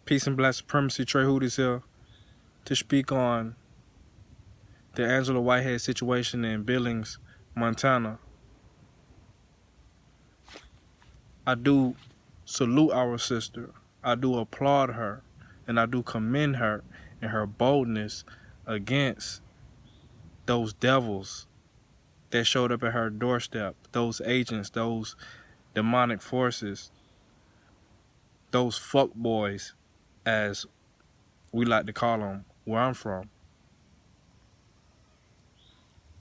Peace and Black Supremacy. Treyhuti is here to speak on the Angela Whitehead situation in Billings, Montana. I do salute our sister. I do applaud her, and I do commend her in her boldness against those devils that showed up at her doorstep, those agents, those demonic forces, those fuck boys, as we like to call them where I'm from.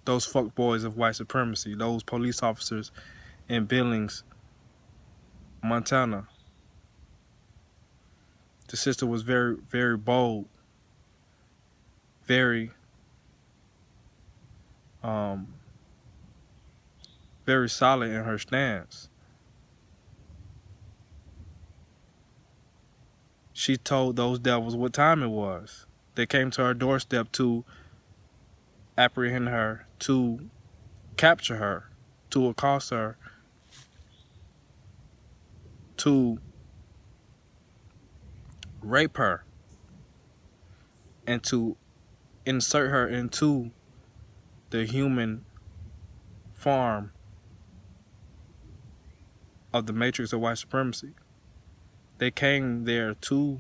Those fuck boys of white supremacy, those police officers in Billings, Montana. The sister was very, very bold, very, very solid in her stance. She told those devils what time it was. They came to her doorstep to apprehend her, to capture her, to accost her, to rape her, and to insert her into the human farm of the matrix of white supremacy. They came there to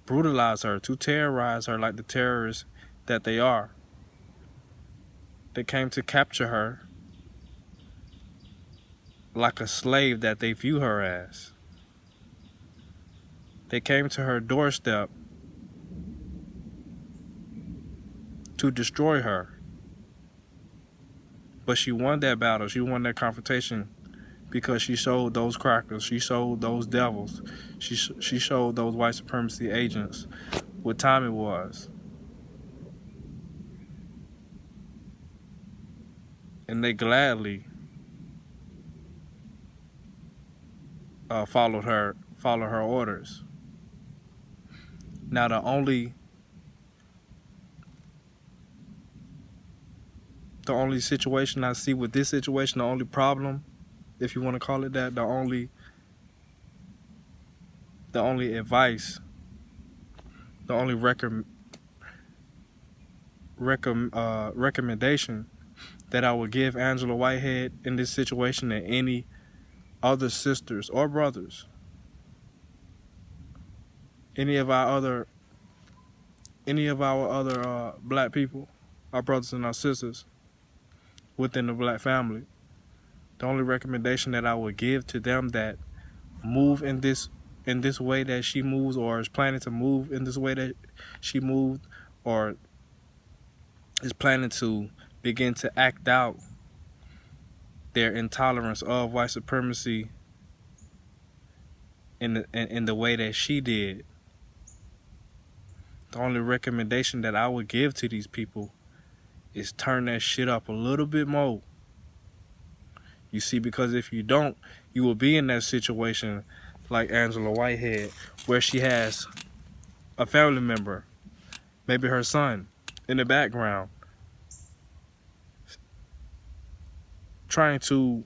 brutalize her, to terrorize her like the terrorists that they are. They came to capture her like a slave that they view her as. They came to her doorstep to destroy her. But she won that battle. She won that confrontation because she showed those crackers, she showed those devils, she showed those white supremacy agents what time it was. And they gladly followed her orders. Now the only situation I see with this situation, the only problem, if you want to call it that, the only advice, the only recommendation that I would give Angela Whitehead in this situation and any other sisters or brothers, any of our other black people, our brothers and our sisters within the black family, the only recommendation that I would give to them that move in this way that she moves, or is planning to move in this way that she moved, or is planning to begin to act out their intolerance of white supremacy in the way that she did. The only recommendation that I would give to these people is turn that shit up a little bit more. You see, because if you don't, you will be in that situation like Angela Whitehead, where she has a family member, maybe her son, in the background, trying to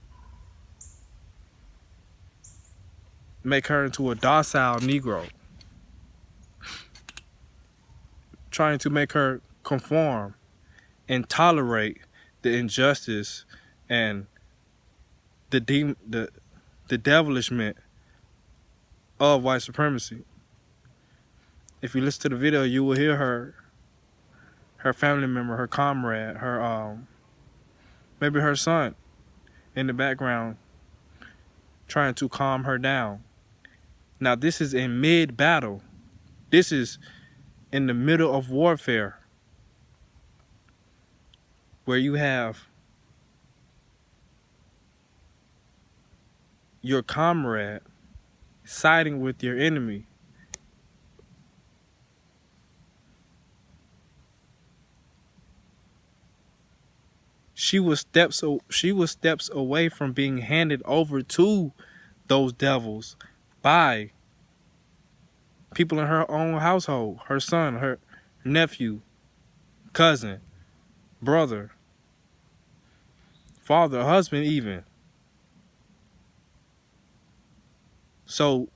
make her into a docile Negro, trying to make her conform and tolerate the injustice and the devilishment of white supremacy. If you listen to the video, you will hear her family member, her comrade, her maybe her son in the background trying to calm her down. Now this is in mid-battle. This is in the middle of warfare, where you have your comrade siding with your enemy. She was steps away from being handed over to those devils by people in her own household, her son, her nephew, cousin, brother, father, husband even. So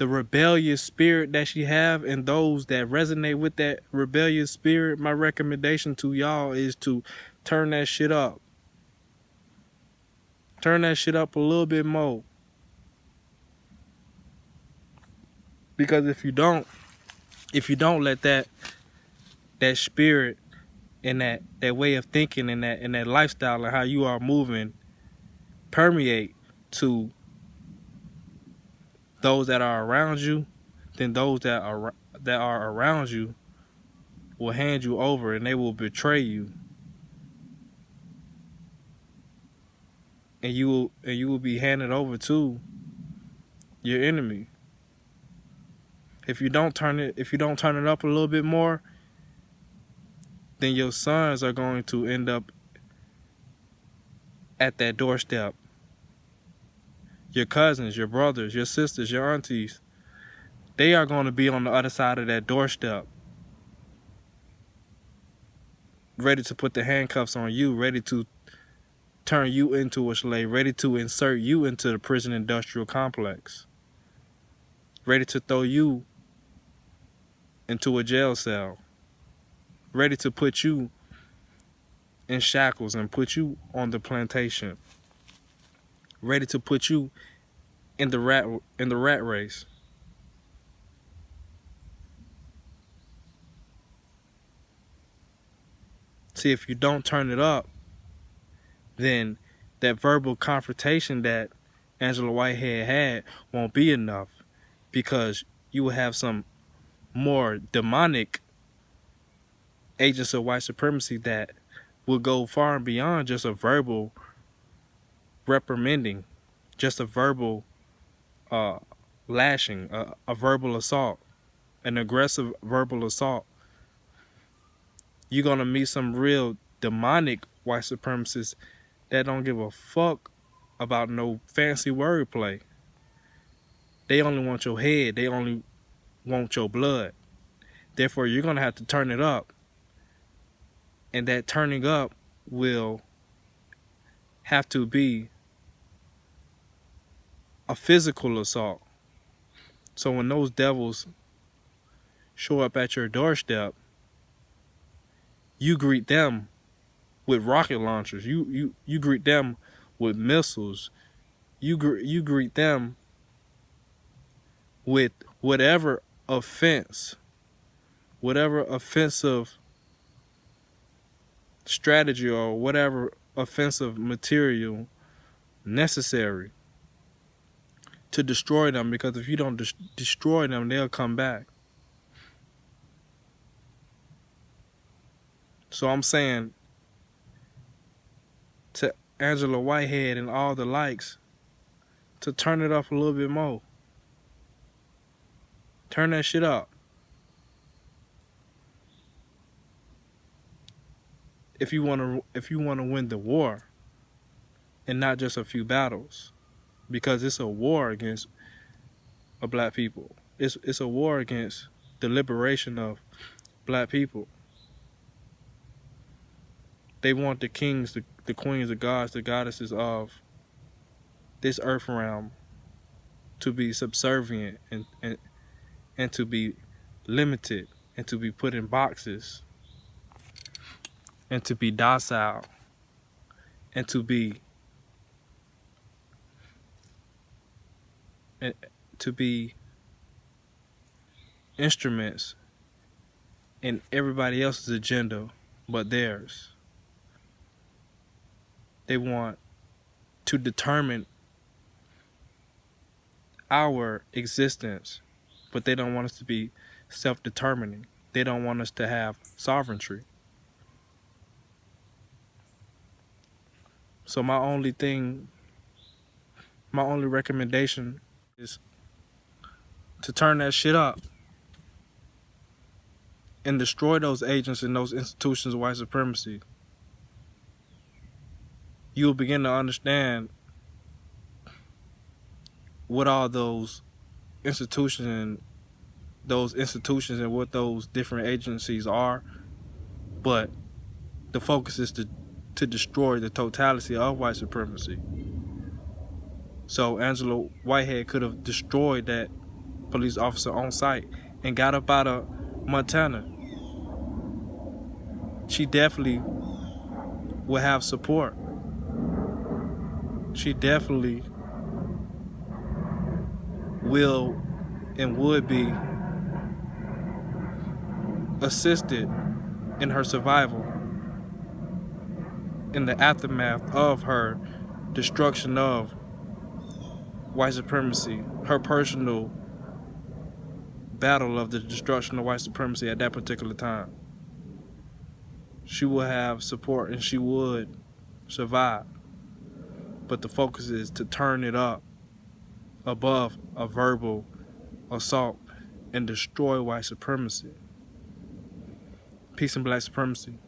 the rebellious spirit that she have, and those that resonate with that rebellious spirit, my recommendation to y'all is to turn that shit up. Turn that shit up a little bit more. Because if you don't let that spirit and that way of thinking and that lifestyle and how you are moving permeate to those that are around you, then those that are around you will hand you over and they will betray you. And you will be handed over to your enemy. If you don't turn it up a little bit more, then your sons are going to end up at that doorstep. Your cousins, your brothers, your sisters, your aunties, they are going to be on the other side of that doorstep, ready to put the handcuffs on you, ready to turn you into a slave, ready to insert you into the prison industrial complex, ready to throw you into a jail cell, ready to put you in shackles and put you on the plantation, ready to put you in the rat race. See, if you don't turn it up, then that verbal confrontation that Angela Whitehead had won't be enough, because you will have some more demonic agents of white supremacy that will go far and beyond just a verbal reprimanding, just a verbal lashing, a verbal assault, an aggressive verbal assault. You're going to meet some real demonic white supremacists that don't give a fuck about no fancy wordplay. They only want your head. They only want your blood. Therefore, you're going to have to turn it up. And that turning up will have to be a physical assault. So when those devils show up at your doorstep, you greet them with rocket launchers. You greet them with missiles. You greet them with whatever offensive strategy or whatever offensive material necessary to destroy them, because if you don't destroy them, they'll come back. So I'm saying to Angela Whitehead and all the likes to turn it up a little bit more. Turn that shit up. If you want to win the war, and not just a few battles, because it's a war against black people. It's a war against the liberation of black people. They want the kings, the queens, the gods, the goddesses of this earth realm to be subservient and to be limited and to be put in boxes and to be docile and to be instruments in everybody else's agenda but theirs. They want to determine our existence, but they don't want us to be self-determining. They don't want us to have sovereignty. So my only recommendation is to turn that shit up and destroy those agents and those institutions of white supremacy. You'll begin to understand what all those institutions and what those different agencies are. But the focus is to destroy the totality of white supremacy. So Angela Whitehead could have destroyed that police officer on site and got up out of Montana, she definitely will have support. She definitely will and would be assisted in her survival in the aftermath of her destruction of white supremacy, her personal battle of the destruction of white supremacy at that particular time. She will have support and she would survive. But the focus is to turn it up above a verbal assault and destroy white supremacy. Peace and black supremacy.